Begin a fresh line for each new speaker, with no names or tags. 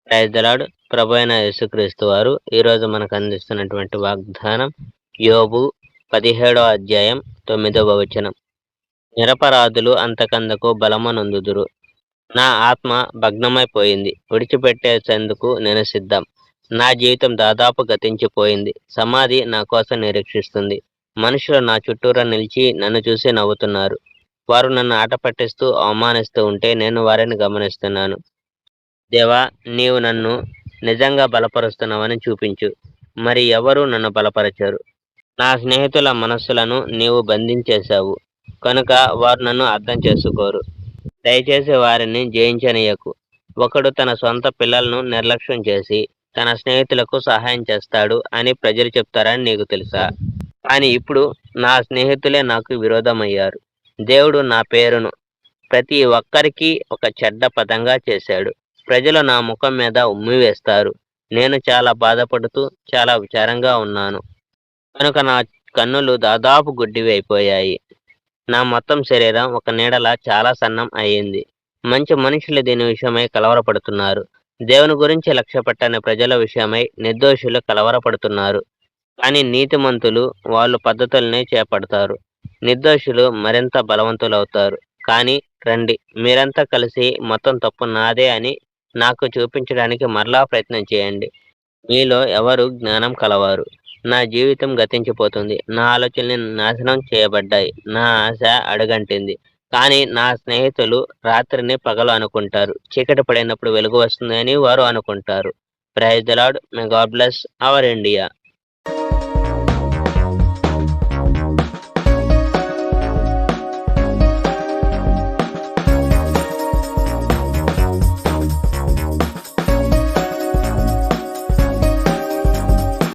Praise the lord. ప్రభు అయిన యేసుక్రీస్తు వారు ఈరోజు మనకు అందిస్తున్నటువంటి వాగ్దానం యోబు 17వ అధ్యాయం 9వ వచనం. నిరపరాధులు అంతకందకు బలమునొందుదురు. నా ఆత్మ భగ్నమైపోయింది, విడిచిపెట్టేసేందుకు నేను సిద్ధం. నా జీవితం దాదాపు గతించిపోయింది. సమాధి నా కోసం నిరీక్షిస్తుంది. మనుషులు నా చుట్టూరా నిలిచి నన్ను చూసి నవ్వుతున్నారు. వారు నన్ను ఆట పట్టిస్తూ అవమానిస్తూ ఉంటే నేను వారిని గమనిస్తున్నాను. దేవా, నీవు నన్ను నిజంగా బలపరుస్తున్నావని చూపించు. మరి ఎవరు నన్ను బలపరచరు. నా స్నేహితుల మనస్సులను నీవు బంధించేశావు కనుక వారు నన్ను అర్థం చేసుకోరు. దయచేసి వారిని జయించనీయకు. ఒకడు తన సొంత పిల్లలను నిర్లక్ష్యం చేసి తన స్నేహితులకు సహాయం చేస్తాడు అని ప్రజలు చెప్తారని నీకు తెలుసా? కానీ ఇప్పుడు నా స్నేహితులే నాకు విరోధమయ్యారు. దేవుడు నా పేరును ప్రతి ఒక్కరికి ఒక చెడ్డ పదంగా చేశాడు. ప్రజలు నా ముఖం మీద ఉమ్మి వేస్తారు. నేను చాలా బాధపడుతూ చాలా విచారంగా ఉన్నాను కనుక నా కన్నులు దాదాపు గుడ్డివి అయిపోయాయి. నా మొత్తం శరీరం ఒక నీడలా చాలా సన్నం అయ్యింది. మంచి మనుషులు దీని విషయమై కలవరపడుతున్నారు. దేవుని గురించి లక్ష్య పెట్టని ప్రజల విషయమై నిర్దోషులు కలవరపడుతున్నారు. కానీ నీతిమంతులు వాళ్ళు పద్ధతుల్ని చేపడతారు. నిర్దోషులు మరింత బలవంతులవుతారు. కానీ రండి, మీరంతా కలిసి మొత్తం తప్పు నాదే అని నాకు చూపించడానికి మరలా ప్రయత్నం చేయండి. మీలో ఎవరు జ్ఞానం కలవారు? నా జీవితం గతించిపోతుంది. నా ఆలోచనలు నాశనం చేయబడ్డాయి. నా ఆశ అడుగంటింది. కానీ నా స్నేహితులు రాత్రిని పగలు అనుకుంటారు. చీకటి పడినప్పుడు వెలుగు వస్తుంది అని వారు అనుకుంటారు. Praise the Lord. May God bless our India.